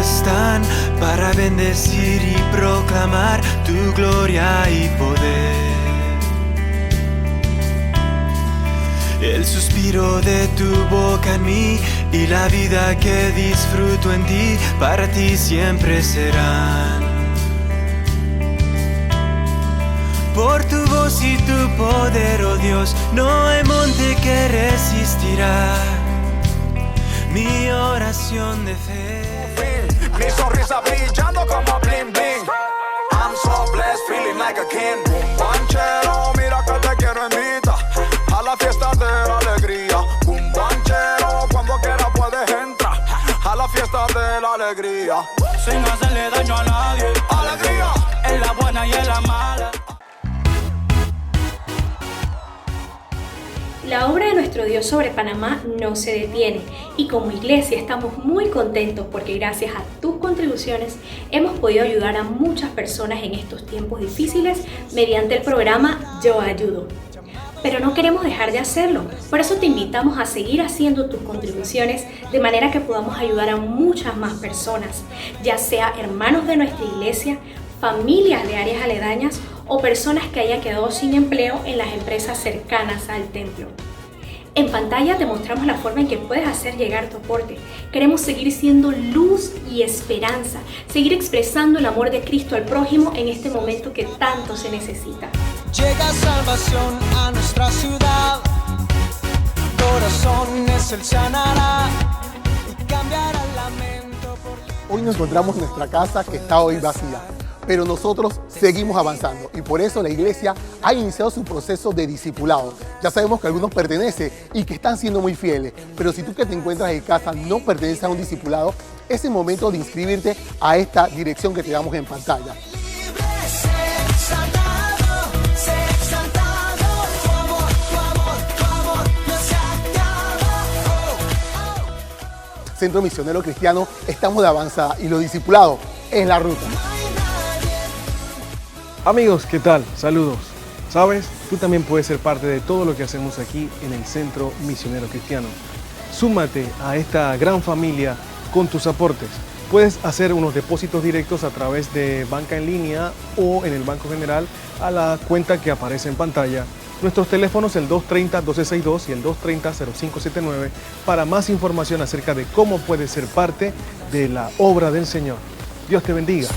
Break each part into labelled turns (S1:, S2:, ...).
S1: bastan para bendecir y proclamar tu gloria y poder. El suspiro de tu boca en mí y la vida que disfruto en ti, para ti siempre serán. Por tu voz y tu poder, oh Dios, no hay monte que resistirá mi oración de fe.
S2: Mi sonrisa brillando como bling bling. I'm so blessed, feeling like a king. Banchero, mira que te quiero invitar a la fiesta de la alegría. Un banchero, cuando quiera puedes entrar a la fiesta de la alegría.
S3: Sin hacerle daño a nadie.
S2: Alegría.
S3: En la buena y en la mala.
S4: La obra de nuestro Dios sobre Panamá no se detiene y como iglesia estamos muy contentos porque gracias a tus contribuciones hemos podido ayudar a muchas personas en estos tiempos difíciles mediante el programa Yo Ayudo. Pero no queremos dejar de hacerlo, por eso te invitamos a seguir haciendo tus contribuciones de manera que podamos ayudar a muchas más personas, ya sea hermanos de nuestra iglesia, familias de áreas aledañas o personas que hayan quedado sin empleo en las empresas cercanas al templo. En pantalla te mostramos la forma en que puedes hacer llegar tu aporte. Queremos seguir siendo luz y esperanza, seguir expresando el amor de Cristo al prójimo en este momento que tanto se necesita.
S5: Llega salvación a nuestra ciudad, corazones Él sanará y cambiará el lamento por...
S6: Hoy nos encontramos en nuestra casa que está hoy vacía, pero nosotros seguimos avanzando y por eso la iglesia ha iniciado su proceso de discipulado. Ya sabemos que algunos pertenecen y que están siendo muy fieles, pero si tú que te encuentras en casa no perteneces a un discipulado, es el momento de inscribirte a esta dirección que te damos en pantalla. Centro Misionero Cristiano estamos de avanzada y los discipulados es la ruta.
S7: Amigos, ¿qué tal? Saludos. ¿Sabes? Tú también puedes ser parte de todo lo que hacemos aquí en el Centro Misionero Cristiano. Súmate a esta gran familia con tus aportes. Puedes hacer unos depósitos directos a través de banca en línea o en el Banco General a la cuenta que aparece en pantalla. Nuestros teléfonos el 230-1262 y el 230-0579 para más información acerca de cómo puedes ser parte de la obra del Señor. Dios te bendiga.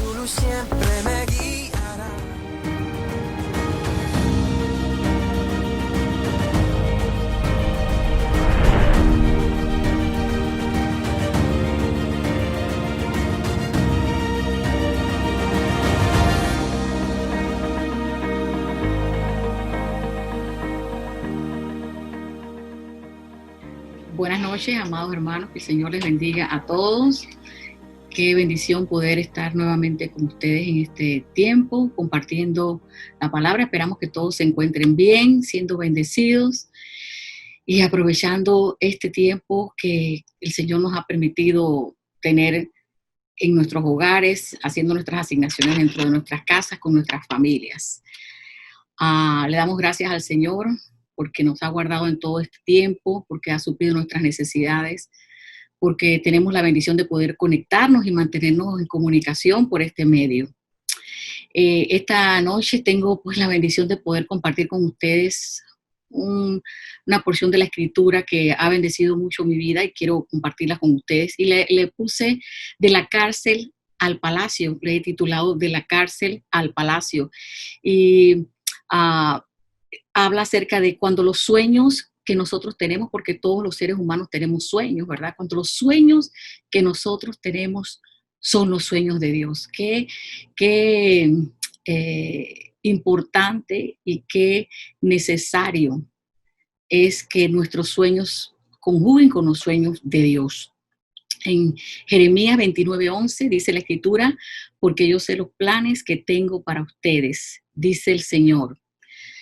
S8: Buenas noches, amados hermanos, que el Señor les bendiga a todos. Qué bendición poder estar nuevamente con ustedes en este tiempo, compartiendo la palabra. Esperamos que todos se encuentren bien, siendo bendecidos y aprovechando este tiempo que el Señor nos ha permitido tener en nuestros hogares, haciendo nuestras asignaciones dentro de nuestras casas, con nuestras familias. Le damos gracias al Señor porque nos ha guardado en todo este tiempo, porque ha suplido nuestras necesidades, porque tenemos la bendición de poder conectarnos y mantenernos en comunicación por este medio. Esta noche tengo pues la bendición de poder compartir con ustedes una porción de la Escritura que ha bendecido mucho mi vida y quiero compartirla con ustedes. Y le puse de la cárcel al palacio, le he titulado de la cárcel al palacio. Y habla acerca de cuando los sueños que nosotros tenemos, porque todos los seres humanos tenemos sueños, ¿verdad? Cuando los sueños que nosotros tenemos son los sueños de Dios. Qué importante y qué necesario es que nuestros sueños conjuguen con los sueños de Dios. En Jeremías 29:11 dice la Escritura, porque yo sé los planes que tengo para ustedes, dice el Señor.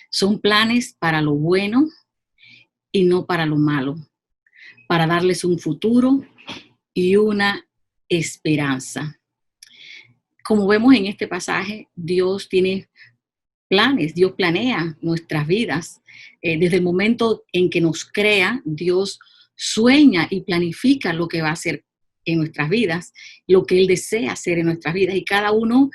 S8: Son planes para lo bueno y no para lo malo, para darles un futuro y una esperanza. Como vemos en este pasaje, Dios tiene planes, Dios planea nuestras vidas. Desde el momento en que nos crea, Dios sueña y planifica lo que va a hacer en nuestras vidas, lo que Él desea hacer en nuestras vidas, y cada uno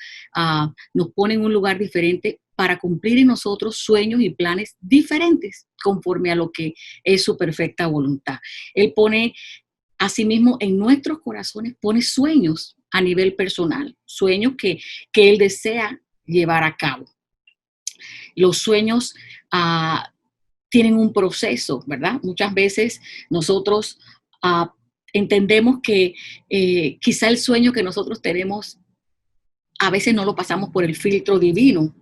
S8: nos pone en un lugar diferente para cumplir en nosotros sueños y planes diferentes conforme a lo que es su perfecta voluntad. Él pone asimismo en nuestros corazones, pone sueños a nivel personal, sueños que Él desea llevar a cabo. Los sueños tienen un proceso, ¿verdad? Muchas veces nosotros entendemos que quizá el sueño que nosotros tenemos a veces no lo pasamos por el filtro divino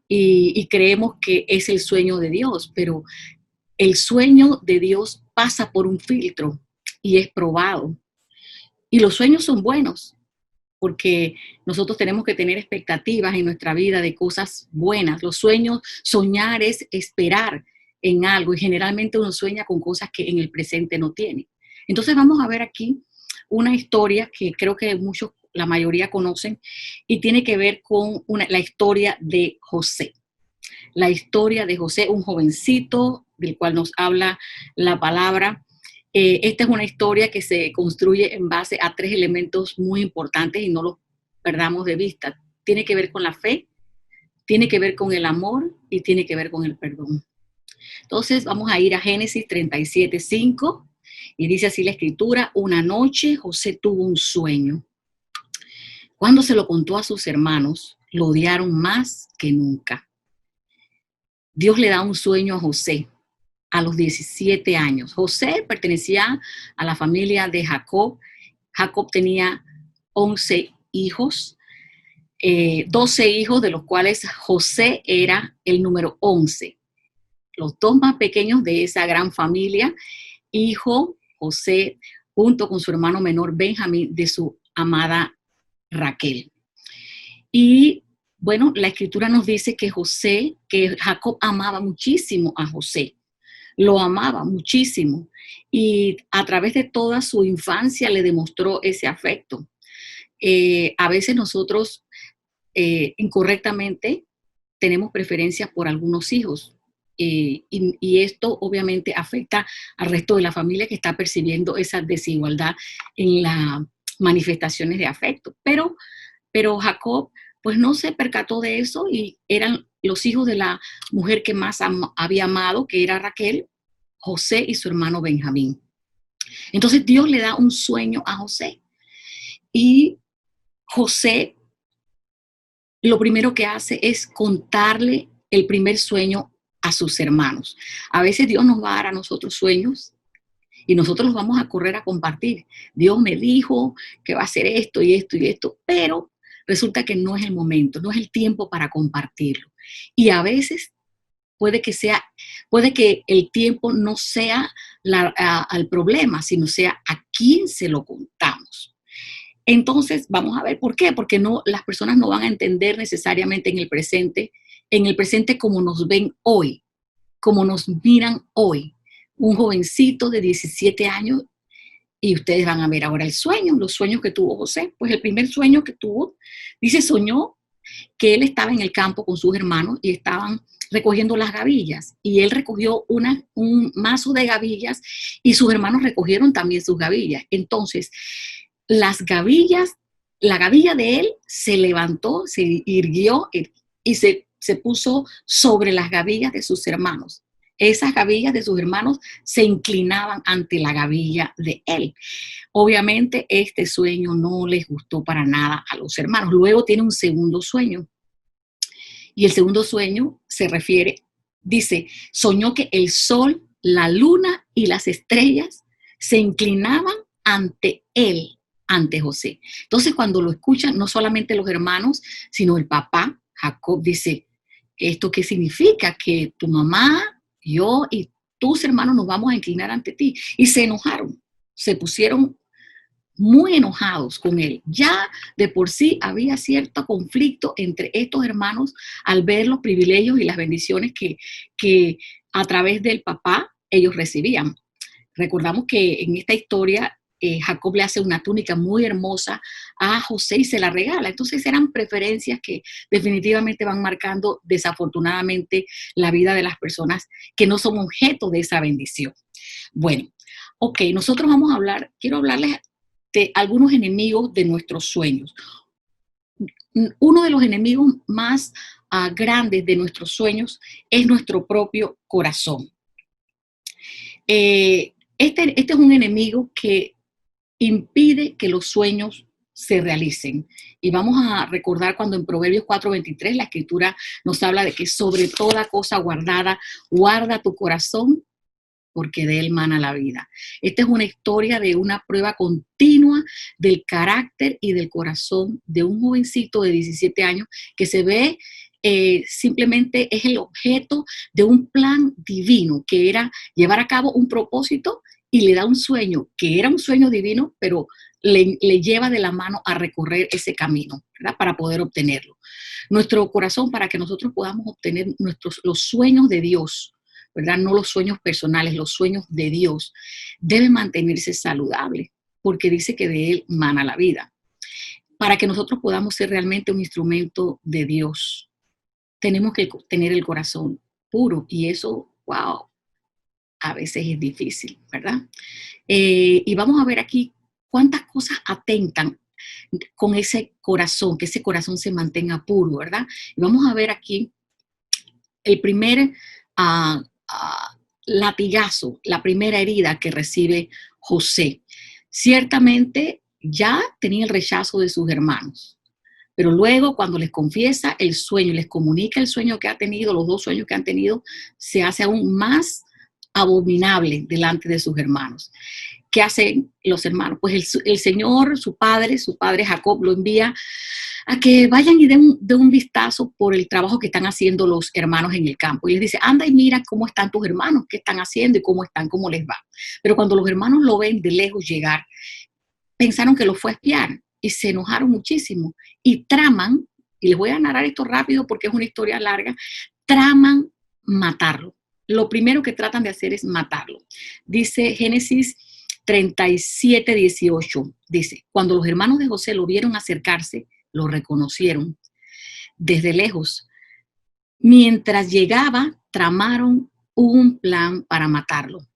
S8: y creemos que es el sueño de Dios, pero el sueño de Dios pasa por un filtro y es probado. Y los sueños son buenos porque nosotros tenemos que tener expectativas en nuestra vida de cosas buenas. Los sueños, soñar es esperar en algo y generalmente uno sueña con cosas que en el presente no tiene. Entonces vamos a ver aquí una historia que creo que muchos, la mayoría conocen, y tiene que ver con la historia de José. La historia de José, un jovencito del cual nos habla la palabra. Esta es una historia que se construye en base a 3 elementos muy importantes y no los perdamos de vista. Tiene que ver con la fe, tiene que ver con el amor y tiene que ver con el perdón. Entonces vamos a ir a Génesis 37:5 y dice así la escritura: una noche José tuvo un sueño. Cuando se lo contó a sus hermanos, lo odiaron más que nunca. Dios le da un sueño a José a los 17 años. José pertenecía a la familia de Jacob. Jacob tenía 11 hijos, 12 hijos, de los cuales José era el número 11. Los 2 más pequeños de esa gran familia, hijo José, junto con su hermano menor Benjamín, de su amada Raquel. Y bueno, la escritura nos dice que Jacob amaba muchísimo a José, lo amaba muchísimo y a través de toda su infancia le demostró ese afecto. A veces nosotros incorrectamente tenemos preferencias por algunos hijos y esto obviamente afecta al resto de la familia que está percibiendo esa desigualdad en las manifestaciones de afecto. Pero Jacob pues no se percató de eso y eran los hijos de la mujer que más había amado, que era Raquel, José y su hermano Benjamín. Entonces Dios le da un sueño a José y José lo primero que hace es contarle el primer sueño a sus hermanos. A veces Dios nos va a dar a nosotros sueños y nosotros los vamos a correr a compartir. Dios me dijo que va a hacer esto y esto y esto, pero resulta que no es el momento, no es el tiempo para compartirlo. Y a veces puede que el tiempo no sea el problema, sino sea a quién se lo contamos. Entonces, vamos a ver por qué, porque las personas no van a entender necesariamente en el presente como nos ven hoy, como nos miran hoy. Un jovencito de 17 años y ustedes van a ver ahora los sueños que tuvo José. Pues el primer sueño que tuvo, soñó que él estaba en el campo con sus hermanos y estaban recogiendo las gavillas y él recogió un mazo de gavillas y sus hermanos recogieron también sus gavillas. Entonces, la gavilla de él se levantó, se irguió y se puso sobre las gavillas de sus hermanos. Esas gavillas de sus hermanos se inclinaban ante la gavilla de él. Obviamente este sueño no les gustó para nada a los hermanos. Luego tiene un segundo sueño. Y el segundo sueño dice, soñó que el sol, la luna y las estrellas se inclinaban ante él, ante José. Entonces cuando lo escuchan, no solamente los hermanos, sino el papá, Jacob, dice, ¿esto qué significa? Que tu mamá, yo y tus hermanos nos vamos a inclinar ante ti. Y se enojaron, se pusieron muy enojados con él. Ya de por sí había cierto conflicto entre estos hermanos al ver los privilegios y las bendiciones que a través del papá ellos recibían. Recordamos que en esta historia Jacob le hace una túnica muy hermosa a José y se la regala. Entonces eran preferencias que definitivamente van marcando desafortunadamente la vida de las personas que no son objeto de esa bendición. Bueno, ok, nosotros quiero hablarles algunos enemigos de nuestros sueños. Uno de los enemigos más grandes de nuestros sueños es nuestro propio corazón. Este es un enemigo que impide que los sueños se realicen. Y vamos a recordar cuando en Proverbios 4:23 la Escritura nos habla de que sobre toda cosa guardada, guarda tu corazón, porque de él mana la vida. Esta es una historia de una prueba continua del carácter y del corazón de un jovencito de 17 años que se ve simplemente es el objeto de un plan divino, que era llevar a cabo un propósito, y le da un sueño, que era un sueño divino, pero le lleva de la mano a recorrer ese camino, ¿verdad? Para poder obtenerlo. Nuestro corazón, para que nosotros podamos obtener los sueños de Dios, ¿verdad? No los sueños personales, los sueños de Dios, debe mantenerse saludable, porque dice que de él mana la vida. Para que nosotros podamos ser realmente un instrumento de Dios, tenemos que tener el corazón puro, y eso, wow, a veces es difícil, ¿verdad? Y vamos a ver aquí cuántas cosas atentan con ese corazón, que ese corazón se mantenga puro, ¿verdad? Y vamos a ver aquí el primer latigazo, la primera herida que recibe José. Ciertamente ya tenía el rechazo de sus hermanos, pero luego cuando les confiesa el sueño, les comunica el sueño que ha tenido, los dos sueños que han tenido, se hace aún más abominable delante de sus hermanos. ¿Qué hacen los hermanos? Pues el Señor, su padre Jacob, lo envía a que vayan y den un vistazo por el trabajo que están haciendo los hermanos en el campo. Y les dice, anda y mira cómo están tus hermanos, qué están haciendo y cómo les va. Pero cuando los hermanos lo ven de lejos llegar, pensaron que lo fue a espiar y se enojaron muchísimo y traman, y les voy a narrar esto rápido porque es una historia larga, traman matarlo. Lo primero que tratan de hacer es matarlo. Dice Génesis 37:18, dice, cuando los hermanos de José lo vieron acercarse, lo reconocieron desde lejos. Mientras llegaba, tramaron un plan para matarlo.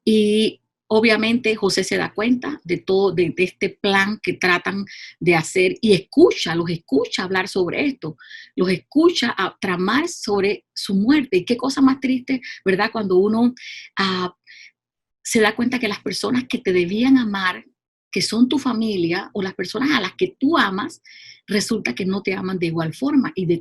S8: Y obviamente José se da cuenta de todo, de este plan que tratan de hacer, y los escucha hablar sobre esto, los escucha a tramar sobre su muerte. Y qué cosa más triste, ¿verdad? Cuando uno se da cuenta que las personas que te debían amar, que son tu familia, o las personas a las que tú amas, resulta que no te aman de igual forma, y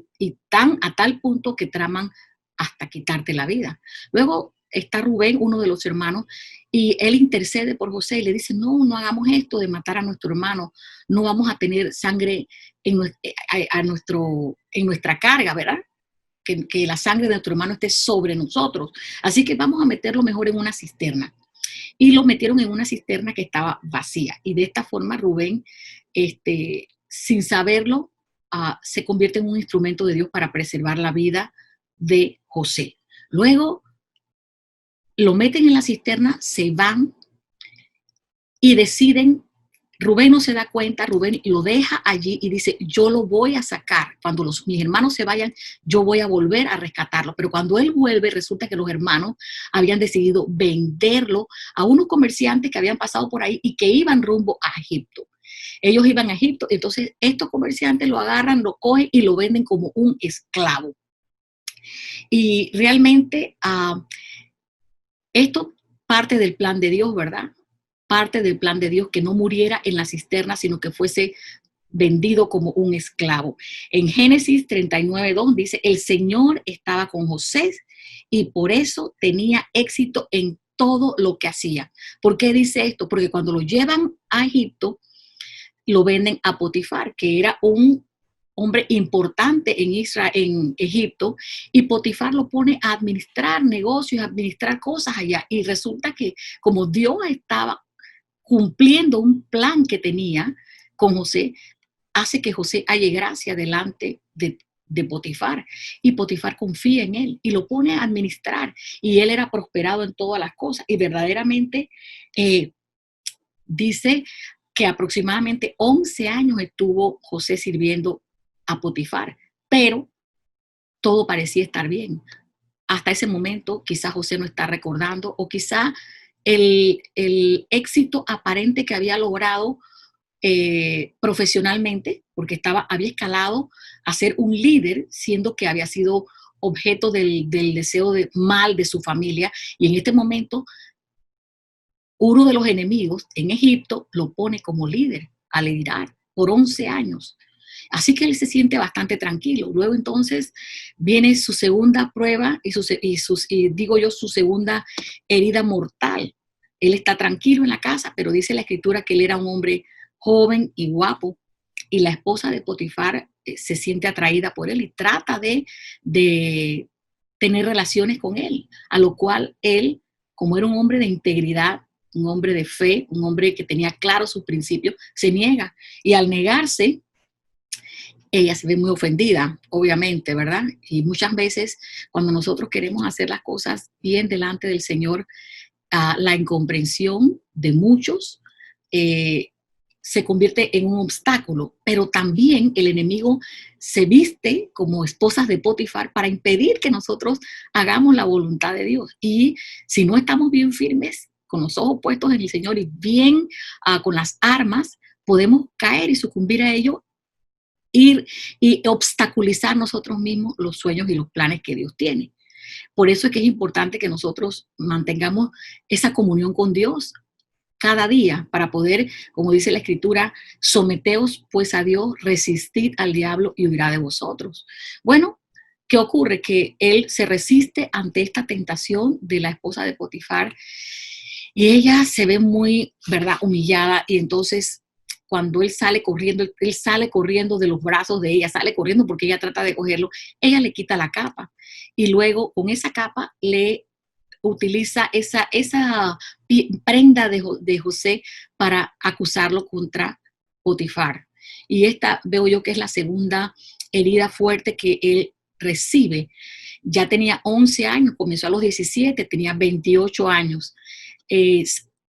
S8: a tal punto que traman hasta quitarte la vida. Luego está Rubén, uno de los hermanos, y él intercede por José y le dice, no hagamos esto de matar a nuestro hermano, no vamos a tener sangre en nuestra carga, ¿verdad? Que la sangre de nuestro hermano esté sobre nosotros. Así que vamos a meterlo mejor en una cisterna. Y lo metieron en una cisterna que estaba vacía. Y de esta forma Rubén, sin saberlo, se convierte en un instrumento de Dios para preservar la vida de José. Luego lo meten en la cisterna, se van y deciden. Rubén no se da cuenta, Rubén lo deja allí y dice, yo lo voy a sacar. Cuando mis hermanos se vayan, yo voy a volver a rescatarlo. Pero cuando él vuelve, resulta que los hermanos habían decidido venderlo a unos comerciantes que habían pasado por ahí y que iban rumbo a Egipto. Ellos iban a Egipto, entonces estos comerciantes lo agarran, lo cogen y lo venden como un esclavo. Y realmente esto parte del plan de Dios, ¿verdad? Parte del plan de Dios, que no muriera en la cisterna, sino que fuese vendido como un esclavo. En Génesis 39:2 dice, el Señor estaba con José y por eso tenía éxito en todo lo que hacía. ¿Por qué dice esto? Porque cuando lo llevan a Egipto, lo venden a Potifar, que era un hombre importante en Egipto, y Potifar lo pone a administrar negocios, a administrar cosas allá. Y resulta que como Dios estaba cumpliendo un plan que tenía con José, hace que José halle gracia delante de Potifar, y Potifar confía en él y lo pone a administrar, y él era prosperado en todas las cosas. Y verdaderamente dice que aproximadamente 11 años estuvo José sirviendo a Potifar, pero todo parecía estar bien. Hasta ese momento quizás José no está recordando, o quizás el éxito aparente que había logrado profesionalmente, porque había escalado a ser un líder, siendo que había sido objeto del deseo mal de su familia, y en este momento uno de los enemigos en Egipto lo pone como líder a liderar por 11 años. Así que él se siente bastante tranquilo. Luego entonces viene su segunda prueba y digo yo su segunda herida mortal. Él está tranquilo en la casa, pero dice la escritura que él era un hombre joven y guapo, y la esposa de Potifar se siente atraída por él y trata de tener relaciones con él, a lo cual él, como era un hombre de integridad, un hombre de fe, un hombre que tenía claro sus principios, se niega. Y al negarse, ella se ve muy ofendida, obviamente, ¿verdad? Y muchas veces cuando nosotros queremos hacer las cosas bien delante del Señor, la incomprensión de muchos se convierte en un obstáculo, pero también el enemigo se viste como esposas de Potifar para impedir que nosotros hagamos la voluntad de Dios. Y si no estamos bien firmes, con los ojos puestos en el Señor y bien con las armas, podemos caer y sucumbir a ello, ir y obstaculizar nosotros mismos los sueños y los planes que Dios tiene. Por eso es que es importante que nosotros mantengamos esa comunión con Dios cada día para poder, como dice la Escritura, someteos pues a Dios, resistid al diablo y huirá de vosotros. Bueno, ¿qué ocurre? Que él se resiste ante esta tentación de la esposa de Potifar y ella se ve muy, ¿verdad?, humillada, y entonces cuando él sale corriendo de los brazos de ella, sale corriendo porque ella trata de cogerlo, ella le quita la capa y luego con esa capa le utiliza esa prenda de José para acusarlo contra Potifar. Y esta veo yo que es la segunda herida fuerte que él recibe. Ya tenía 11 años, comenzó a los 17, tenía 28 años.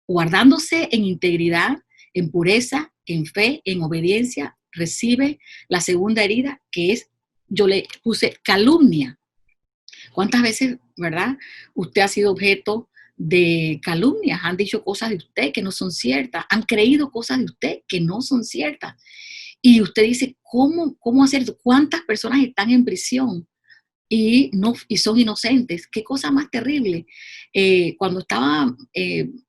S8: Guardándose en integridad, en pureza, en fe, en obediencia, recibe la segunda herida, que es, yo le puse calumnia. ¿Cuántas veces, verdad, usted ha sido objeto de calumnias? Han dicho cosas de usted que no son ciertas, han creído cosas de usted que no son ciertas. Y usted dice, ¿cómo hacer esto? ¿Cuántas personas están en prisión y son inocentes? ¿Qué cosa más terrible? Cuando estaba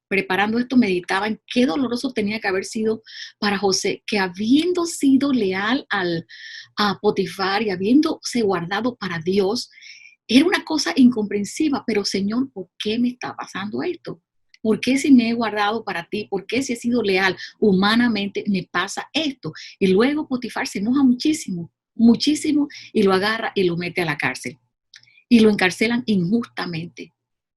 S8: preparando esto, meditaba en qué doloroso tenía que haber sido para José, que habiendo sido leal a Potifar y habiéndose guardado para Dios, era una cosa incomprensiva, pero Señor, ¿por qué me está pasando esto? ¿Por qué si me he guardado para ti? ¿Por qué si he sido leal humanamente me pasa esto? Y luego Potifar se enoja muchísimo, muchísimo, y lo agarra y lo mete a la cárcel. Y lo encarcelan injustamente.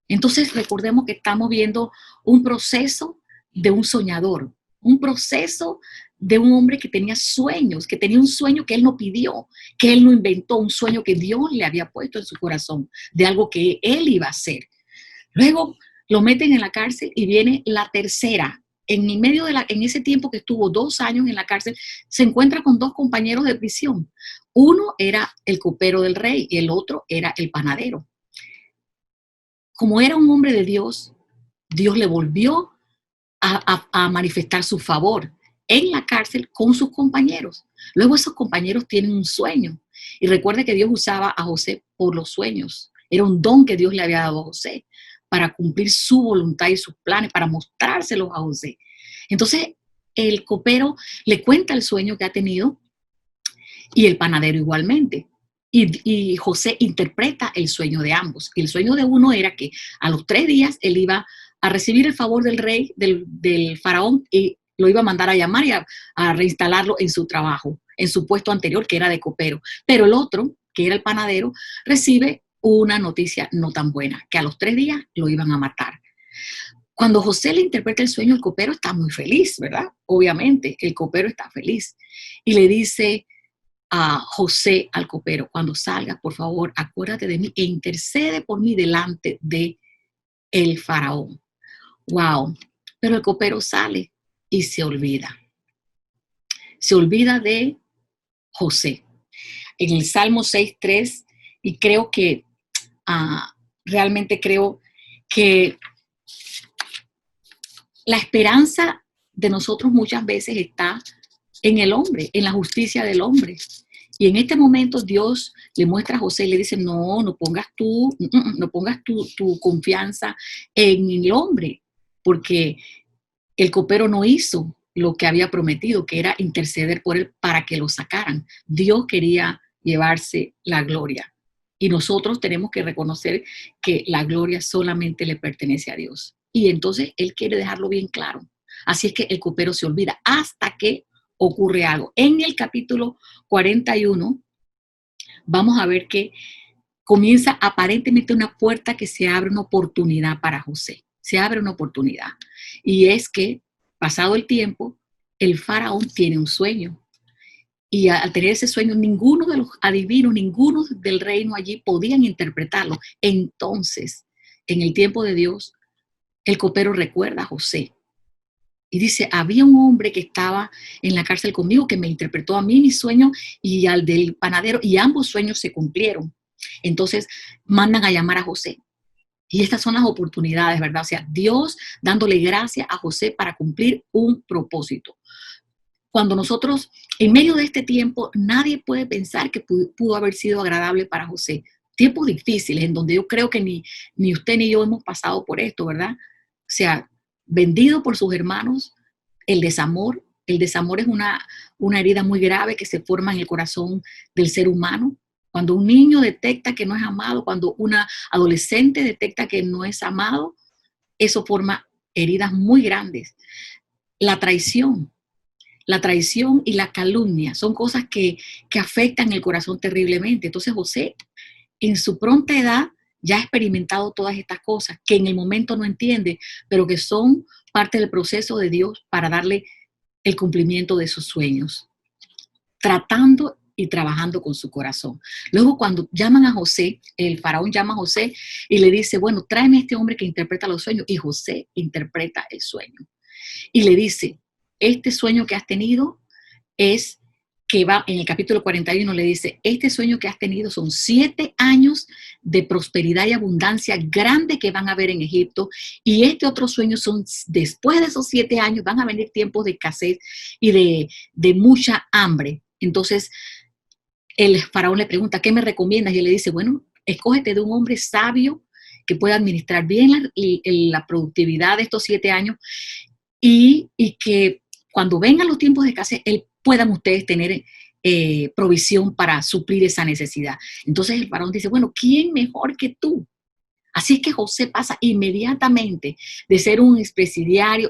S8: Entonces recordemos que estamos viendo un proceso de un soñador, un proceso de un hombre que tenía sueños, que tenía un sueño que él no pidió, que él no inventó, un sueño que Dios le había puesto en su corazón, de algo que él iba a hacer. Luego lo meten en la cárcel y viene la tercera. En ese tiempo que estuvo 2 años en la cárcel, se encuentra con 2 compañeros de prisión. Uno era el copero del rey y el otro era el panadero. Como era un hombre de Dios, Dios le volvió a manifestar su favor en la cárcel con sus compañeros. Luego esos compañeros tienen un sueño. Y recuerde que Dios usaba a José por los sueños. Era un don que Dios le había dado a José para cumplir su voluntad y sus planes, para mostrárselos a José. Entonces el copero le cuenta el sueño que ha tenido y el panadero igualmente. Y José interpreta el sueño de ambos. Y el sueño de uno era que a los 3 días él iba a recibir el favor del rey, del faraón, y lo iba a mandar a llamar y a reinstalarlo en su trabajo, en su puesto anterior, que era de copero. Pero el otro, que era el panadero, recibe una noticia no tan buena, que a los 3 días lo iban a matar. Cuando José le interpreta el sueño, el copero está muy feliz, ¿verdad? Obviamente, el copero está feliz. Y le dice a José, al copero, cuando salgas, por favor, acuérdate de mí e intercede por mí delante de el faraón. Wow. Pero el copero sale y se olvida. Se olvida de José. En el Salmo 6:3, y creo que realmente creo que la esperanza de nosotros muchas veces está en el hombre, en la justicia del hombre. Y en este momento Dios le muestra a José y le dice, no pongas tu confianza en el hombre, porque el copero no hizo lo que había prometido, que era interceder por él para que lo sacaran. Dios quería llevarse la gloria. Y nosotros tenemos que reconocer que la gloria solamente le pertenece a Dios. Y entonces Él quiere dejarlo bien claro. Así es que el copero se olvida hasta que ocurre algo. En el capítulo 41 vamos a ver que comienza aparentemente una puerta que se abre, una oportunidad para José. Se abre una oportunidad. Y es que, pasado el tiempo, el faraón tiene un sueño. Y al tener ese sueño, ninguno de los adivinos, ninguno del reino allí podían interpretarlo. Entonces, en el tiempo de Dios, el copero recuerda a José. Y dice, había un hombre que estaba en la cárcel conmigo que me interpretó a mí mi sueño y al del panadero, y ambos sueños se cumplieron. Entonces, mandan a llamar a José. Y estas son las oportunidades, ¿verdad? O sea, Dios dándole gracias a José para cumplir un propósito. Cuando nosotros, en medio de este tiempo, nadie puede pensar que pudo haber sido agradable para José. Tiempos difíciles en donde yo creo que ni usted ni yo hemos pasado por esto, ¿verdad? O sea, vendido por sus hermanos, el desamor. El desamor es una herida muy grave que se forma en el corazón del ser humano. Cuando un niño detecta que no es amado, cuando una adolescente detecta que no es amado, eso forma heridas muy grandes. La traición y la calumnia son cosas que afectan el corazón terriblemente. Entonces José, en su pronta edad, ya ha experimentado todas estas cosas que en el momento no entiende, pero que son parte del proceso de Dios para darle el cumplimiento de sus sueños, tratando y trabajando con su corazón. Luego, cuando llaman a José, el faraón llama a José y le dice, bueno, tráeme a este hombre que interpreta los sueños. Y José interpreta el sueño. Y le dice, este sueño que has tenido es que va, en el capítulo 41 le dice, este sueño que has tenido son 7 años de prosperidad y abundancia grande que van a haber en Egipto, y este otro sueño son, después de esos 7 años, van a venir tiempos de escasez y de mucha hambre. Entonces, el faraón le pregunta, ¿qué me recomiendas? Y él le dice, bueno, escógete de un hombre sabio que pueda administrar bien la productividad de estos 7 años y que cuando vengan los tiempos de escasez, puedan ustedes tener provisión para suplir esa necesidad. Entonces el faraón dice, bueno, ¿quién mejor que tú? Así es que José pasa inmediatamente de ser un expresidiario,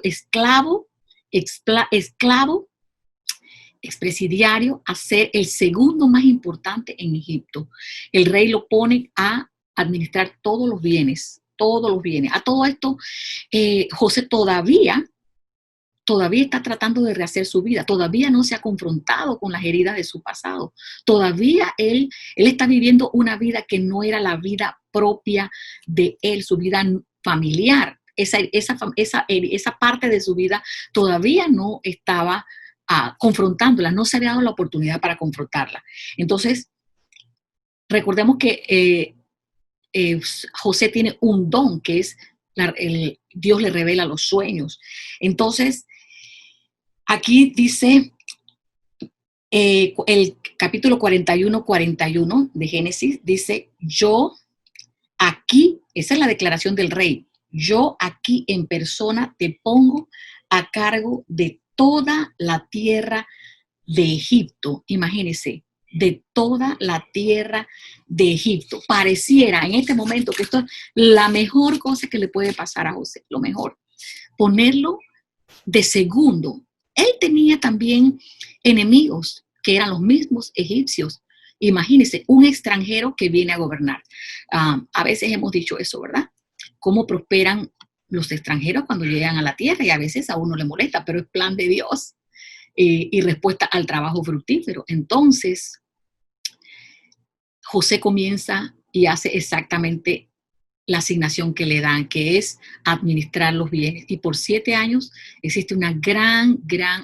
S8: expresidiario, a ser el segundo más importante en Egipto. El rey lo pone a administrar todos los bienes. A todo esto, José todavía está tratando de rehacer su vida, todavía no se ha confrontado con las heridas de su pasado, todavía él está viviendo una vida que no era la vida propia de él, su vida familiar, esa parte de su vida todavía no estaba confrontándola, no se había dado la oportunidad para confrontarla. Entonces, recordemos que José tiene un don que es Dios le revela los sueños. Entonces, aquí dice el capítulo 41 de Génesis, dice, yo aquí, esa es la declaración del rey, yo aquí en persona te pongo a cargo de toda la tierra de Egipto. Imagínense, de toda la tierra de Egipto. Pareciera en este momento que esto es la mejor cosa que le puede pasar a José, lo mejor, ponerlo de segundo. Él tenía también enemigos que eran los mismos egipcios. Imagínense, un extranjero que viene a gobernar. A veces hemos dicho eso, ¿verdad? Cómo prosperan los extranjeros cuando llegan a la tierra, y a veces a uno le molesta, pero es plan de Dios. Y respuesta al trabajo fructífero. Entonces, José comienza y hace exactamente la asignación que le dan, que es administrar los bienes. Y por 7 años existe una gran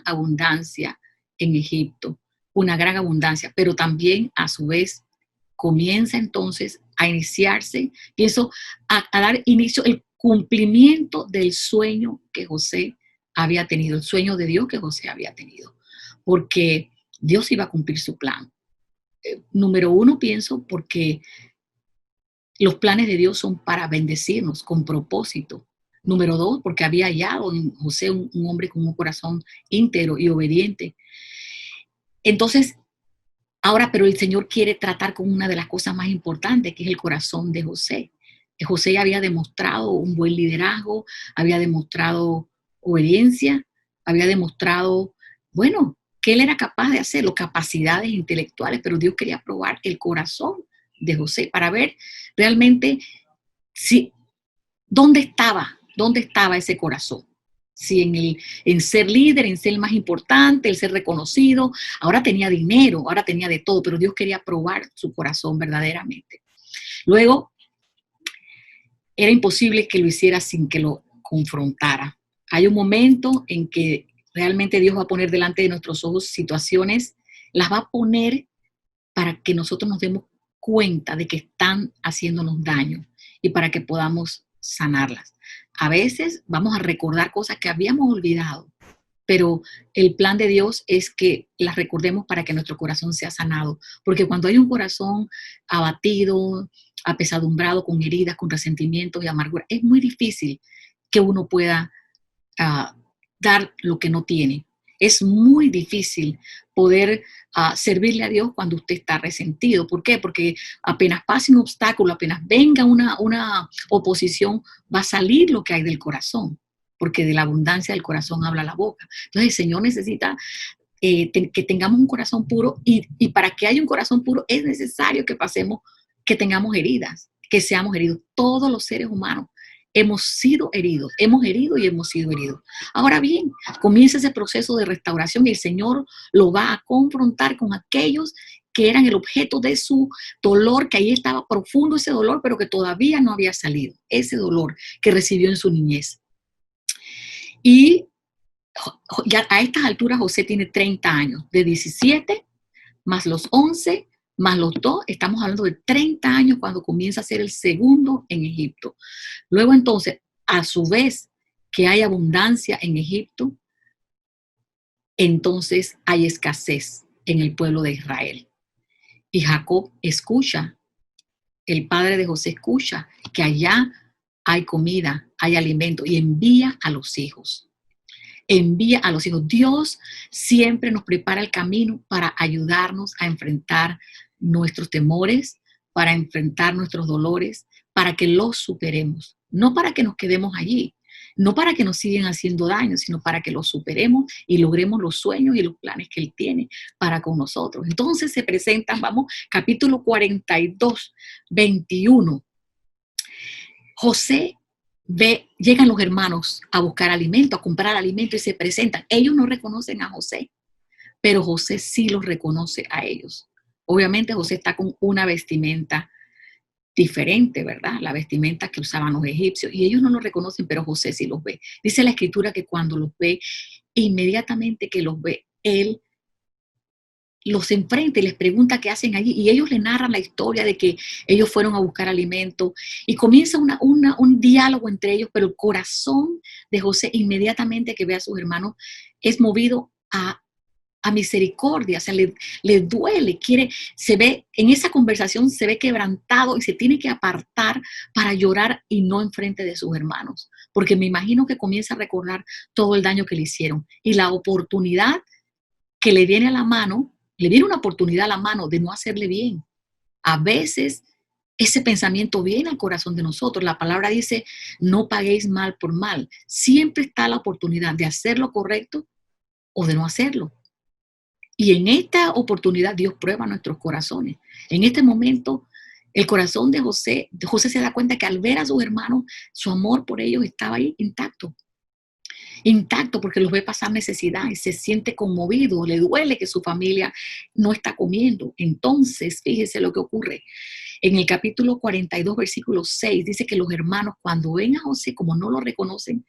S8: abundancia en Egipto, una gran abundancia, pero también a su vez comienza entonces a iniciarse, a dar inicio el cumplimiento del sueño que José había tenido, el sueño de Dios que José había tenido, porque Dios iba a cumplir su plan. Número uno, pienso, porque los planes de Dios son para bendecirnos con propósito. Número dos, porque había hallado en José un hombre con un corazón íntegro y obediente. Entonces, ahora, pero el Señor quiere tratar con una de las cosas más importantes, que es el corazón de José. José había demostrado un buen liderazgo, había demostrado obediencia, había demostrado, bueno, que él era capaz de hacerlo, capacidades intelectuales, pero Dios quería probar el corazón de José para ver realmente si, dónde estaba ese corazón. Si en ser líder, en ser el más importante, el ser reconocido. Ahora tenía dinero, ahora tenía de todo, pero Dios quería probar su corazón verdaderamente. Luego, era imposible que lo hiciera sin que lo confrontara. Hay un momento en que realmente Dios va a poner delante de nuestros ojos situaciones, las va a poner para que nosotros nos demos cuenta de que están haciéndonos daño y para que podamos sanarlas. A veces vamos a recordar cosas que habíamos olvidado, pero el plan de Dios es que las recordemos para que nuestro corazón sea sanado. Porque cuando hay un corazón abatido, apesadumbrado, con heridas, con resentimientos y amargura, es muy difícil que uno pueda dar lo que no tiene. Es muy difícil poder servirle a Dios cuando usted está resentido. ¿Por qué? Porque apenas pase un obstáculo, apenas venga una oposición, va a salir lo que hay del corazón, porque de la abundancia del corazón habla la boca. Entonces el Señor necesita que tengamos un corazón puro y para que haya un corazón puro es necesario que tengamos heridas, que seamos heridos. Todos los seres humanos hemos sido heridos, hemos herido y hemos sido heridos. Ahora bien, comienza ese proceso de restauración y el Señor lo va a confrontar con aquellos que eran el objeto de su dolor, que ahí estaba profundo ese dolor, pero que todavía no había salido, ese dolor que recibió en su niñez. Y ya a estas alturas José tiene 30 años, de 17 más los 11 más los 2, estamos hablando de 30 años cuando comienza a ser el segundo en Egipto. Luego entonces, a su vez que hay abundancia en Egipto, entonces hay escasez en el pueblo de Israel. Y Jacob escucha, el padre de José escucha que allá hay comida, hay alimento y envía a los hijos. Envía a los hijos. Dios siempre nos prepara el camino para ayudarnos a enfrentar nuestros temores, para enfrentar nuestros dolores, para que los superemos. No para que nos quedemos allí, no para que nos sigan haciendo daño, sino para que los superemos y logremos los sueños y los planes que Él tiene para con nosotros. Entonces se presentan, vamos, capítulo 42, 21. José llegan los hermanos a buscar alimento, a comprar alimento y se presentan. Ellos no reconocen a José, pero José sí los reconoce a ellos. Obviamente José está con una vestimenta diferente, ¿verdad? La vestimenta que usaban los egipcios y ellos no lo reconocen, pero José sí los ve. Dice la escritura que cuando los ve, inmediatamente que los ve, él los enfrenta y les pregunta qué hacen allí y ellos le narran la historia de que ellos fueron a buscar alimento y comienza un diálogo entre ellos, pero el corazón de José inmediatamente que ve a sus hermanos es movido a misericordia, o sea, le duele, se ve, en esa conversación se ve quebrantado y se tiene que apartar para llorar y no enfrente de sus hermanos, porque me imagino que comienza a recordar todo el daño que le hicieron y la oportunidad que le viene a la mano, le viene una oportunidad a la mano de no hacerle bien. A veces ese pensamiento viene al corazón de nosotros. La palabra dice, no paguéis mal por mal. Siempre está la oportunidad de hacer lo correcto o de no hacerlo. Y en esta oportunidad Dios prueba nuestros corazones. En este momento, el corazón de José se da cuenta que al ver a sus hermanos, su amor por ellos estaba ahí intacto. Intacto porque los ve pasar necesidad y se siente conmovido, le duele que su familia no está comiendo. Entonces, fíjese lo que ocurre. En el capítulo 42, versículo 6, dice que los hermanos cuando ven a José, como no lo reconocen,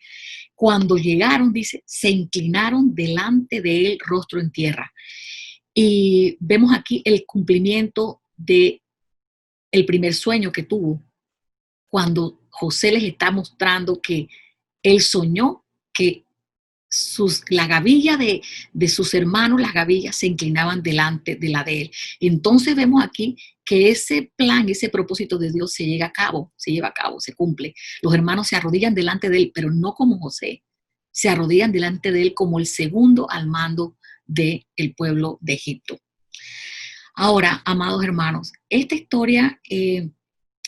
S8: cuando llegaron, dice, se inclinaron delante de él, rostro en tierra. Y vemos aquí el cumplimiento de el primer sueño que tuvo, cuando José les está mostrando que él soñó que la gavilla de sus hermanos, las gavillas se inclinaban delante de la de él. Entonces vemos aquí que ese plan, ese propósito de Dios se lleva a cabo, se cumple. Los hermanos se arrodillan delante de él, pero no como José. Se arrodillan delante de él como el segundo al mando del pueblo de Egipto. Ahora, amados hermanos, esta historia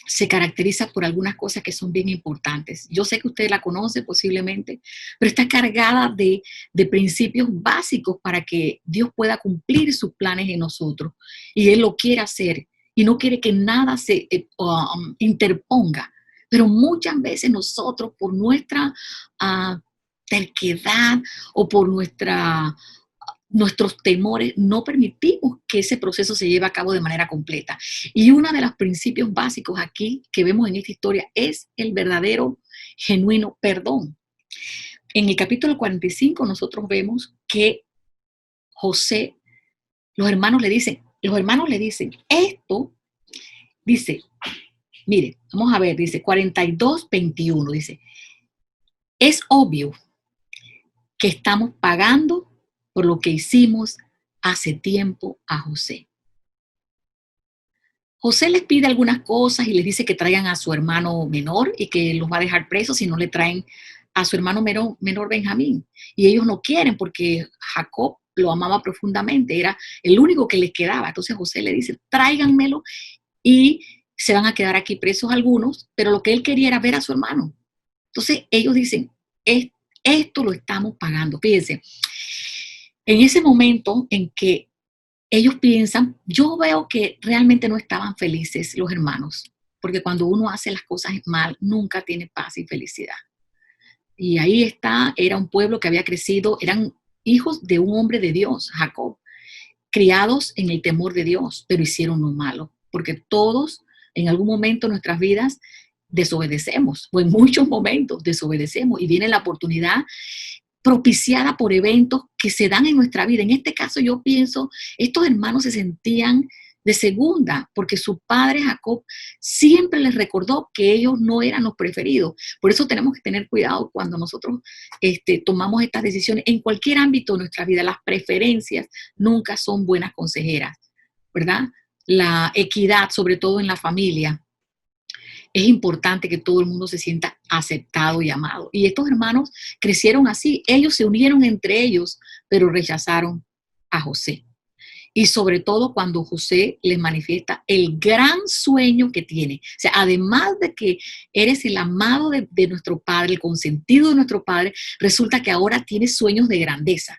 S8: se caracteriza por algunas cosas que son bien importantes. Yo sé que usted la conoce posiblemente, pero está cargada de principios básicos para que Dios pueda cumplir sus planes en nosotros. Y Él lo quiere hacer y no quiere que nada se interponga. Pero muchas veces nosotros, por nuestra terquedad o por nuestros temores, no permitimos que ese proceso se lleve a cabo de manera completa. Y uno de los principios básicos aquí que vemos en esta historia es el verdadero, genuino perdón. En el capítulo 45 nosotros vemos que José, los hermanos le dicen esto, dice, mire, vamos a ver, dice 42:21, dice, es obvio que estamos pagando por lo que hicimos hace tiempo a José. José les pide algunas cosas y les dice que traigan a su hermano menor y que los va a dejar presos si no le traen a su hermano menor Benjamín. Y ellos no quieren porque Jacob lo amaba profundamente, era el único que les quedaba. Entonces José le dice, tráiganmelo y se van a quedar aquí presos algunos, pero lo que él quería era ver a su hermano. Entonces ellos dicen, esto lo estamos pagando. Fíjense, en ese momento en que ellos piensan, yo veo que realmente no estaban felices los hermanos, porque cuando uno hace las cosas mal, nunca tiene paz y felicidad. Y ahí está, era un pueblo que había crecido, eran hijos de un hombre de Dios, Jacob, criados en el temor de Dios, pero hicieron lo malo, porque todos en algún momento de nuestras vidas desobedecemos, o en muchos momentos desobedecemos, y viene la oportunidad propiciada por eventos que se dan en nuestra vida. En este caso yo pienso, estos hermanos se sentían de segunda, porque su padre Jacob siempre les recordó que ellos no eran los preferidos. Por eso tenemos que tener cuidado cuando nosotros tomamos estas decisiones en cualquier ámbito de nuestra vida. Las preferencias nunca son buenas consejeras, ¿verdad? La equidad, sobre todo en la familia, es importante que todo el mundo se sienta aceptado y amado. Y estos hermanos crecieron así. Ellos se unieron entre ellos, pero rechazaron a José. Y sobre todo cuando José les manifiesta el gran sueño que tiene. O sea, además de que eres el amado de nuestro Padre, el consentido de nuestro Padre, resulta que ahora tienes sueños de grandeza.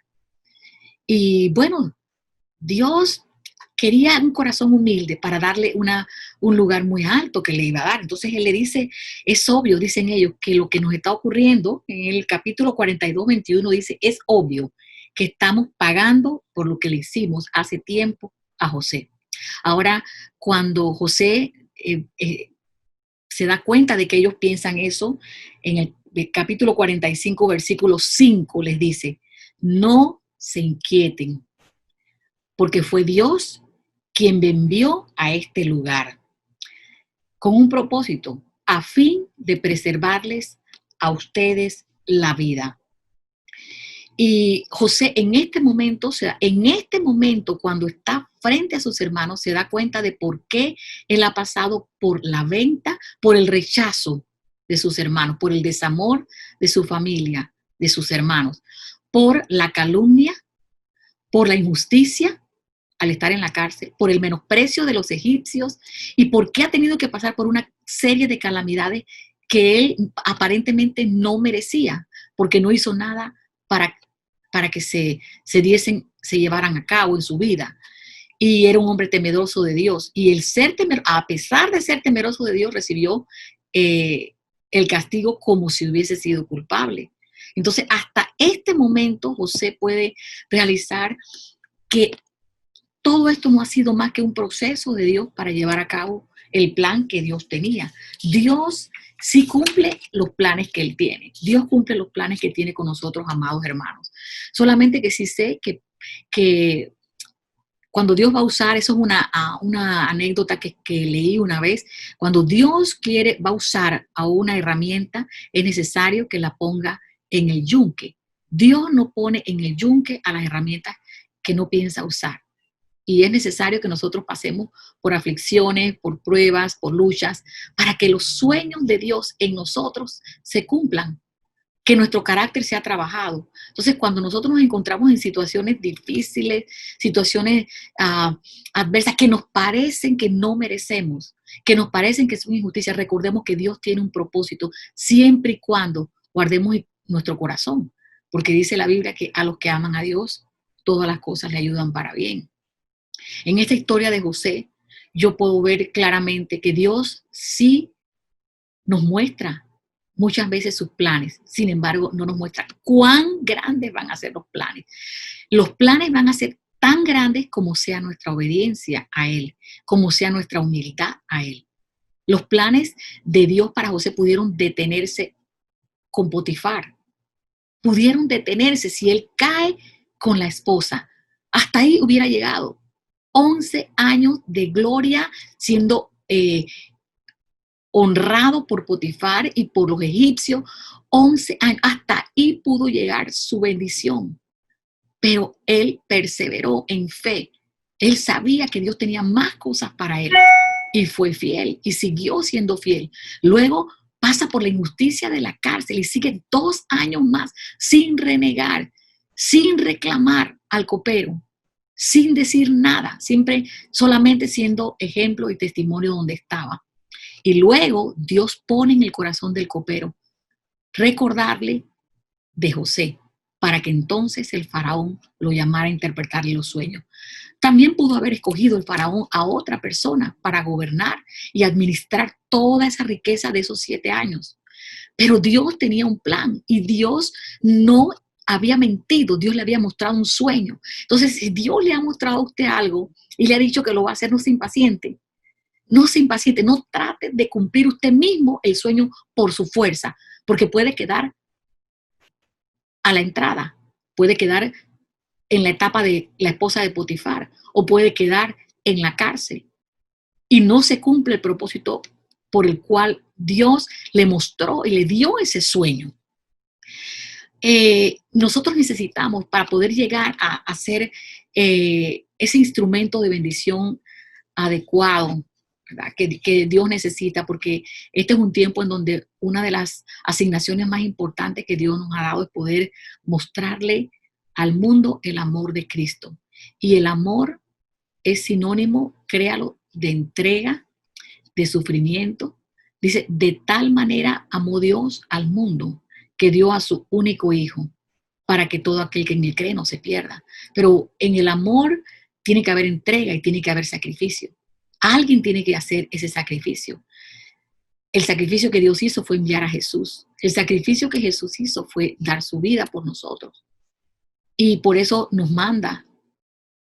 S8: Y bueno, Dios quería un corazón humilde para darle un lugar muy alto que le iba a dar. Entonces él le dice, es obvio, dicen ellos, que lo que nos está ocurriendo, en el capítulo 42:21 dice, es obvio que estamos pagando por lo que le hicimos hace tiempo a José. Ahora, cuando José se da cuenta de que ellos piensan eso, en el capítulo 45, versículo 5, les dice, no se inquieten, porque fue Dios quien me envió a este lugar con un propósito, a fin de preservarles a ustedes la vida. Y José en este momento, cuando está frente a sus hermanos, se da cuenta de por qué él ha pasado por la venta, por el rechazo de sus hermanos, por el desamor de su familia, de sus hermanos, por la calumnia, por la injusticia al estar en la cárcel, por el menosprecio de los egipcios y por qué ha tenido que pasar por una serie de calamidades que él aparentemente no merecía, porque no hizo nada para que se llevaran a cabo en su vida. Y era un hombre temeroso de Dios. Y a pesar de ser temeroso de Dios, recibió el castigo como si hubiese sido culpable. Entonces, hasta este momento, José puede realizar que todo esto no ha sido más que un proceso de Dios para llevar a cabo el plan que Dios tenía. Dios sí cumple los planes que Él tiene. Dios cumple los planes que tiene con nosotros, amados hermanos. Solamente que sí sé que cuando Dios va a usar, eso es una anécdota que leí una vez, cuando Dios va a usar a una herramienta, es necesario que la ponga en el yunque. Dios no pone en el yunque a las herramientas que no piensa usar. Y es necesario que nosotros pasemos por aflicciones, por pruebas, por luchas, para que los sueños de Dios en nosotros se cumplan, que nuestro carácter sea trabajado. Entonces, cuando nosotros nos encontramos en situaciones difíciles, situaciones adversas que nos parecen que no merecemos, que nos parecen que son injusticias, recordemos que Dios tiene un propósito siempre y cuando guardemos nuestro corazón, porque dice la Biblia que a los que aman a Dios, todas las cosas le ayudan para bien. En esta historia de José, yo puedo ver claramente que Dios sí nos muestra muchas veces sus planes. Sin embargo, no nos muestra cuán grandes van a ser los planes. Los planes van a ser tan grandes como sea nuestra obediencia a Él, como sea nuestra humildad a Él. Los planes de Dios para José pudieron detenerse con Potifar. Pudieron detenerse si él cae con la esposa. Hasta ahí hubiera llegado. 11 años de gloria siendo honrado por Potifar y por los egipcios. 11 años. Hasta ahí pudo llegar su bendición. Pero él perseveró en fe. Él sabía que Dios tenía más cosas para él. Y fue fiel y siguió siendo fiel. Luego pasa por la injusticia de la cárcel y sigue 2 años más sin renegar, sin reclamar al copero, sin decir nada, siempre solamente siendo ejemplo y testimonio donde estaba. Y luego Dios pone en el corazón del copero recordarle de José, para que entonces el faraón lo llamara a interpretarle los sueños. También pudo haber escogido el faraón a otra persona para gobernar y administrar toda esa riqueza de esos 7 años. Pero Dios tenía un plan y Dios no había mentido. Dios le había mostrado un sueño. Entonces, si Dios le ha mostrado a usted algo y le ha dicho que lo va a hacer, no se impaciente. No se impaciente, no trate de cumplir usted mismo el sueño por su fuerza, porque puede quedar a la entrada, puede quedar en la etapa de la esposa de Potifar o puede quedar en la cárcel y no se cumple el propósito por el cual Dios le mostró y le dio ese sueño. Nosotros necesitamos, para poder llegar a hacer ese instrumento de bendición adecuado, ¿verdad? Que Dios necesita, porque este es un tiempo en donde una de las asignaciones más importantes que Dios nos ha dado es poder mostrarle al mundo el amor de Cristo. Y el amor es sinónimo, créalo, de entrega, de sufrimiento. Dice, de tal manera amó Dios al mundo que dio a su único hijo para que todo aquel que en él cree no se pierda. Pero en el amor tiene que haber entrega y tiene que haber sacrificio. Alguien tiene que hacer ese sacrificio. El sacrificio que Dios hizo fue enviar a Jesús. El sacrificio que Jesús hizo fue dar su vida por nosotros. Y por eso nos manda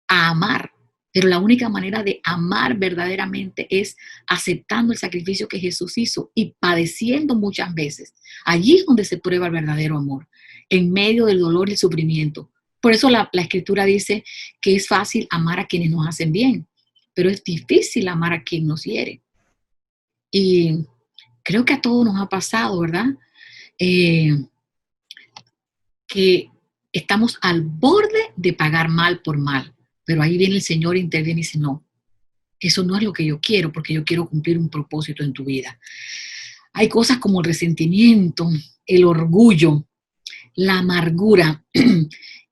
S8: a amar. Pero la única manera de amar verdaderamente es aceptando el sacrificio que Jesús hizo y padeciendo muchas veces. Allí es donde se prueba el verdadero amor, en medio del dolor y el sufrimiento. Por eso la Escritura dice que es fácil amar a quienes nos hacen bien, pero es difícil amar a quien nos hiere. Y creo que a todos nos ha pasado, ¿verdad? Que estamos al borde de pagar mal por mal. Pero ahí viene el Señor e interviene y dice, no, eso no es lo que yo quiero, porque yo quiero cumplir un propósito en tu vida. Hay cosas como el resentimiento, el orgullo, la amargura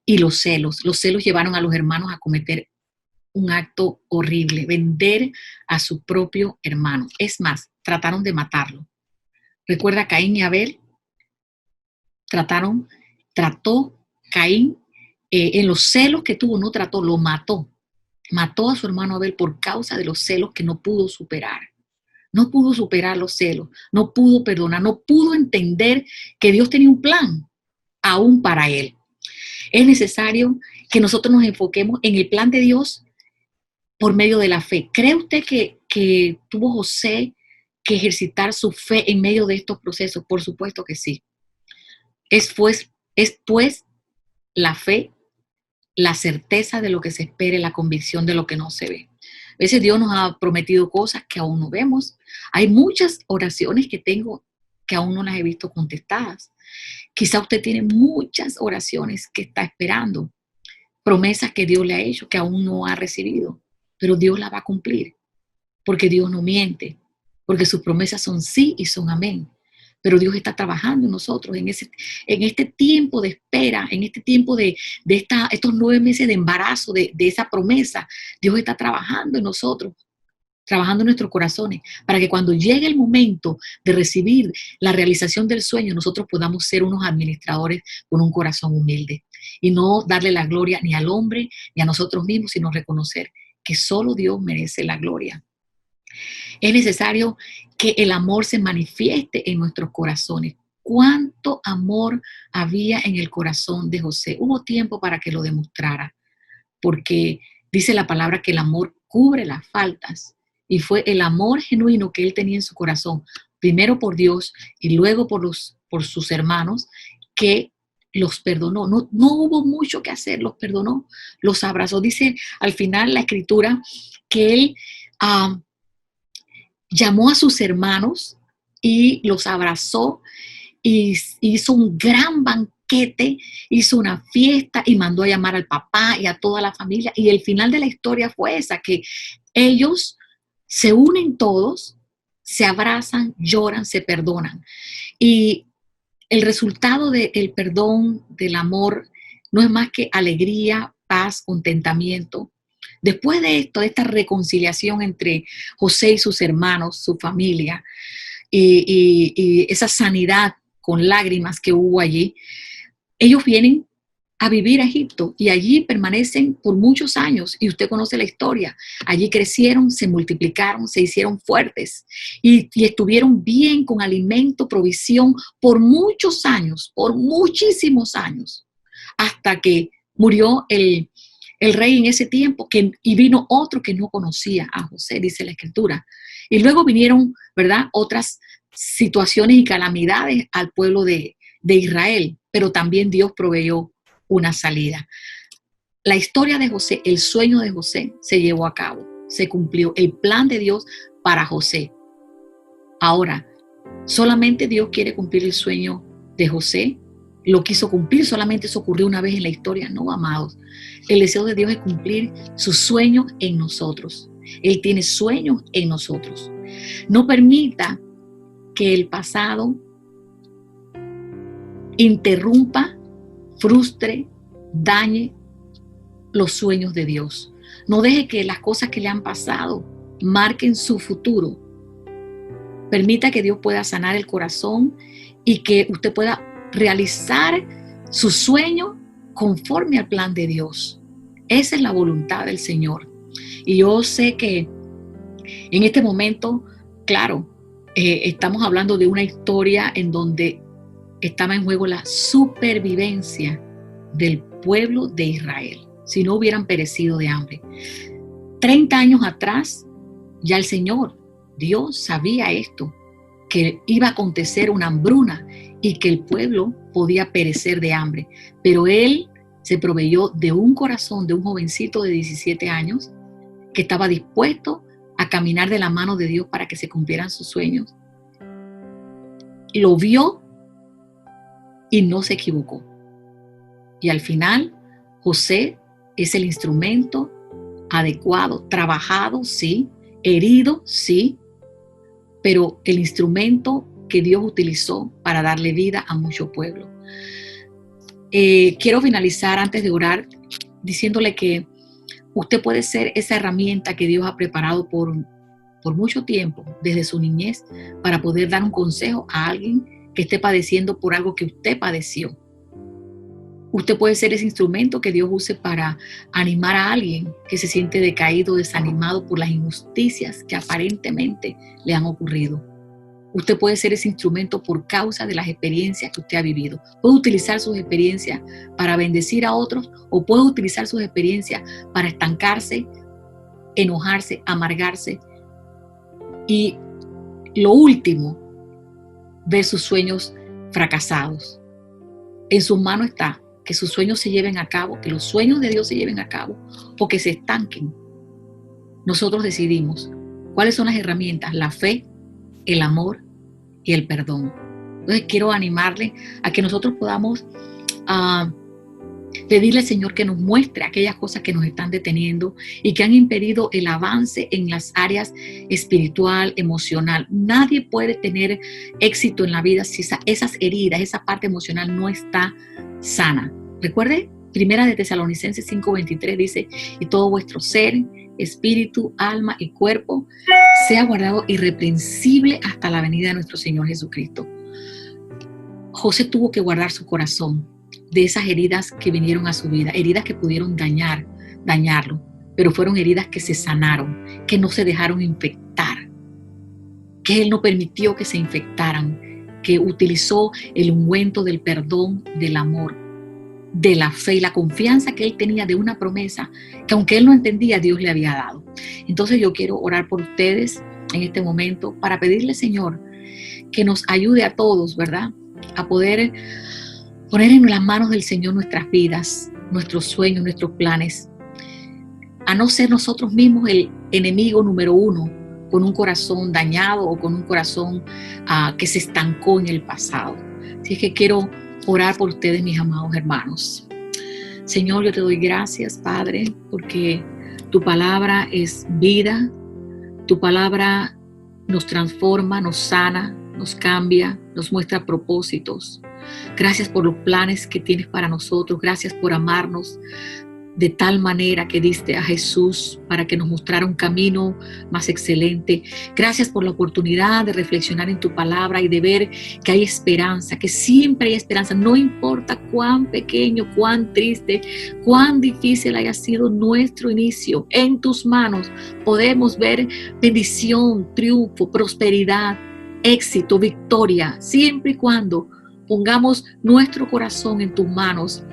S8: y los celos. Los celos llevaron a los hermanos a cometer un acto horrible, vender a su propio hermano. Es más, trataron de matarlo. Recuerda, Caín y Abel trató Caín en los celos que tuvo, no trató, lo mató. Mató a su hermano Abel por causa de los celos que no pudo superar. No pudo superar los celos, no pudo perdonar, no pudo entender que Dios tenía un plan aún para él. Es necesario que nosotros nos enfoquemos en el plan de Dios por medio de la fe. ¿Cree usted que tuvo José que ejercitar su fe en medio de estos procesos? Por supuesto que sí. Es pues la fe, la certeza de lo que se espera, la convicción de lo que no se ve. A veces Dios nos ha prometido cosas que aún no vemos. Hay muchas oraciones que tengo que aún no las he visto contestadas. Quizá usted tiene muchas oraciones que está esperando, promesas que Dios le ha hecho que aún no ha recibido, pero Dios la va a cumplir, porque Dios no miente, porque sus promesas son sí y son amén. Pero Dios está trabajando en nosotros en este tiempo de espera, en este tiempo de estos 9 meses de embarazo de esa promesa. Dios está trabajando en nosotros, trabajando en nuestros corazones, para que cuando llegue el momento de recibir la realización del sueño, nosotros podamos ser unos administradores con un corazón humilde y no darle la gloria ni al hombre ni a nosotros mismos, sino reconocer que solo Dios merece la gloria. Es necesario que el amor se manifieste en nuestros corazones. ¿Cuánto amor había en el corazón de José? Hubo tiempo para que lo demostrara, porque dice la palabra que el amor cubre las faltas, y fue el amor genuino que él tenía en su corazón, primero por Dios y luego por sus hermanos, que los perdonó. No hubo mucho que hacer, los perdonó, los abrazó. Dice al final la escritura que él llamó a sus hermanos y los abrazó y hizo un gran banquete, hizo una fiesta y mandó a llamar al papá y a toda la familia. Y el final de la historia fue esa, que ellos se unen todos, se abrazan, lloran, se perdonan. Y el resultado del perdón, del amor, no es más que alegría, paz, contentamiento. Después de esto, de esta reconciliación entre José y sus hermanos, su familia, y esa sanidad con lágrimas que hubo allí, ellos vienen a vivir a Egipto y allí permanecen por muchos años, y usted conoce la historia. Allí crecieron, se multiplicaron, se hicieron fuertes y estuvieron bien con alimento, provisión por muchos años, por muchísimos años, hasta que murió el rey en ese tiempo, y vino otro que no conocía a José, dice la escritura. Y luego vinieron, ¿verdad?, otras situaciones y calamidades al pueblo de Israel, pero también Dios proveyó una salida. La historia de José, el sueño de José se llevó a cabo, se cumplió el plan de Dios para José. Ahora, solamente Dios quiere cumplir el sueño de José. Lo quiso cumplir, solamente eso ocurrió una vez en la historia. No, amados. El deseo de Dios es cumplir sus sueños en nosotros. Él tiene sueños en nosotros. No permita que el pasado interrumpa, frustre, dañe los sueños de Dios. No deje que las cosas que le han pasado marquen su futuro. Permita que Dios pueda sanar el corazón y que usted pueda realizar su sueño conforme al plan de Dios. Esa es la voluntad del Señor. Y yo sé que en este momento, claro, estamos hablando de una historia en donde estaba en juego la supervivencia del pueblo de Israel, si no hubieran perecido de hambre. 30 años atrás, ya el Señor, Dios, sabía esto, que iba a acontecer una hambruna y que el pueblo podía perecer de hambre. Pero Él se proveyó de un corazón de un jovencito de 17 años que estaba dispuesto a caminar de la mano de Dios para que se cumplieran sus sueños. Lo vio y no se equivocó. Y al final, José es el instrumento adecuado, trabajado, sí, herido, sí, pero el instrumento que Dios utilizó para darle vida a mucho pueblo. Quiero finalizar antes de orar diciéndole que usted puede ser esa herramienta que Dios ha preparado por mucho tiempo, desde su niñez, para poder dar un consejo a alguien que esté padeciendo por algo que usted padeció. Usted puede ser ese instrumento que Dios use para animar a alguien que se siente decaído, desanimado por las injusticias que aparentemente le han ocurrido. Usted puede ser ese instrumento por causa de las experiencias que usted ha vivido. Puede utilizar sus experiencias para bendecir a otros, o puede utilizar sus experiencias para estancarse, enojarse, amargarse. Y lo último, ver sus sueños fracasados. En sus manos está que sus sueños se lleven a cabo, que los sueños de Dios se lleven a cabo, o que se estanquen. Nosotros decidimos cuáles son las herramientas: la fe, el amor y el perdón. Entonces quiero animarle a que nosotros podamos pedirle al Señor que nos muestre aquellas cosas que nos están deteniendo y que han impedido el avance en las áreas espiritual, emocional. Nadie puede tener éxito en la vida si esas heridas, esa parte emocional no está sana. Recuerde, Primera de Tesalonicenses 5:23 dice: y todo vuestro ser, espíritu, alma y cuerpo sea guardado irreprensible hasta la venida de nuestro Señor Jesucristo. José tuvo que guardar su corazón de esas heridas que vinieron a su vida, heridas que pudieron dañarlo, pero fueron heridas que se sanaron, que no se dejaron infectar, que él no permitió que se infectaran, que utilizó el ungüento del perdón, del amor, de la fe y la confianza que él tenía de una promesa que, aunque él no entendía, Dios le había dado. Entonces yo quiero orar por ustedes en este momento para pedirle, Señor, que nos ayude a todos, ¿verdad?, a poder poner en las manos del Señor nuestras vidas, nuestros sueños, nuestros planes, a no ser nosotros mismos el enemigo número uno, con un corazón dañado o con un corazón que se estancó en el pasado. Así es que quiero orar por ustedes, mis amados hermanos. Señor, yo te doy gracias, Padre, porque tu palabra es vida, tu palabra nos transforma, nos sana, nos cambia, nos muestra propósitos. Gracias por los planes que tienes para nosotros. Gracias por amarnos de tal manera que diste a Jesús para que nos mostrara un camino más excelente. Gracias por la oportunidad de reflexionar en tu palabra y de ver que hay esperanza, que siempre hay esperanza. No importa cuán pequeño, cuán triste, cuán difícil haya sido nuestro inicio, en tus manos podemos ver bendición, triunfo, prosperidad, éxito, victoria, siempre y cuando pongamos nuestro corazón en tus manos.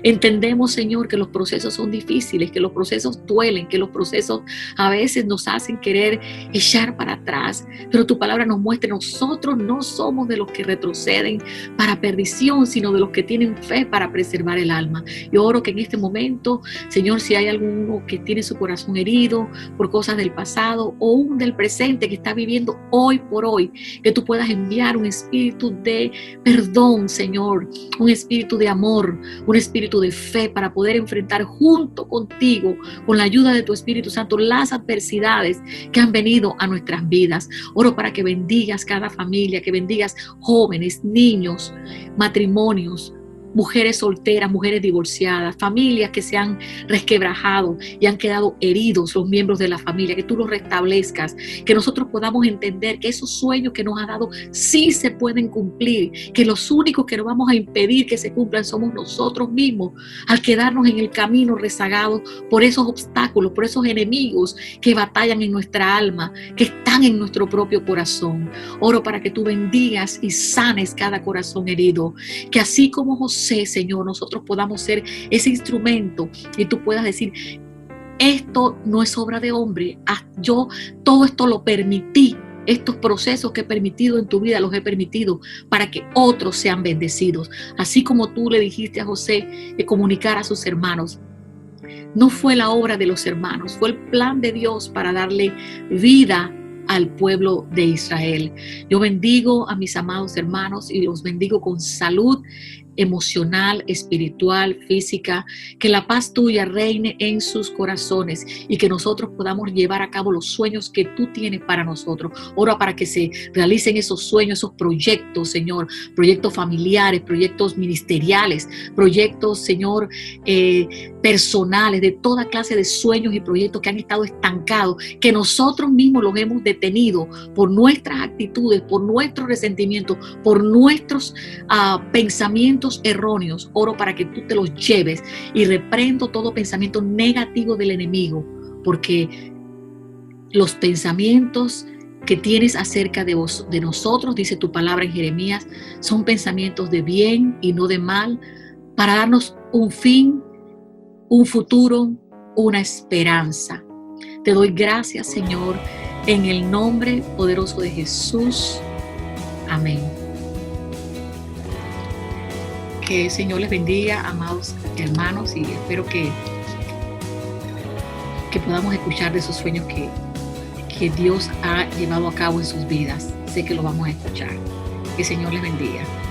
S8: Entendemos, Señor, que los procesos son difíciles, que los procesos duelen, que los procesos a veces nos hacen querer echar para atrás, pero tu palabra nos muestra que nosotros no somos de los que retroceden para perdición, sino de los que tienen fe para preservar el alma. Yo oro que en este momento, Señor, si hay alguno que tiene su corazón herido por cosas del pasado o un del presente que está viviendo hoy por hoy, que tú puedas enviar un espíritu de perdón, Señor, un espíritu de amor, un espíritu de fe para poder enfrentar junto contigo, con la ayuda de tu Espíritu Santo, las adversidades que han venido a nuestras vidas. Oro para que bendigas cada familia, que bendigas jóvenes, niños, matrimonios, mujeres solteras, mujeres divorciadas, familias que se han resquebrajado y han quedado heridos, los miembros de la familia, que tú los restablezcas, que nosotros podamos entender que esos sueños que nos has dado sí se pueden cumplir, que los únicos que nos vamos a impedir que se cumplan somos nosotros mismos, al quedarnos en el camino rezagados por esos obstáculos, por esos enemigos que batallan en nuestra alma, que están en nuestro propio corazón. Oro para que tú bendigas y sanes cada corazón herido, que así como José, Señor, nosotros podamos ser ese instrumento y tú puedas decir: esto no es obra de hombre, yo todo esto lo permití, estos procesos que he permitido en tu vida los he permitido para que otros sean bendecidos. Así como tú le dijiste a José que comunicara a sus hermanos, no fue la obra de los hermanos, fue el plan de Dios para darle vida al pueblo de Israel. Yo bendigo a mis amados hermanos y los bendigo con salud emocional, espiritual, física, que la paz tuya reine en sus corazones y que nosotros podamos llevar a cabo los sueños que tú tienes para nosotros. Oro para que se realicen esos sueños, esos proyectos, Señor, proyectos familiares, proyectos ministeriales, proyectos, Señor, personales, de toda clase de sueños y proyectos que han estado estancados, que nosotros mismos los hemos detenido por nuestras actitudes, por nuestro resentimiento, por nuestros pensamientos erróneos. Oro para que tú te los lleves y reprendo todo pensamiento negativo del enemigo, porque los pensamientos que tienes acerca de nosotros, dice tu palabra en Jeremías, son pensamientos de bien y no de mal, para darnos un fin, un futuro, una esperanza. Te doy gracias, Señor, en el nombre poderoso de Jesús. Amén. Que el Señor les bendiga, amados hermanos, y espero que podamos escuchar de esos sueños que Dios ha llevado a cabo en sus vidas. Sé que lo vamos a escuchar. Que el Señor les bendiga.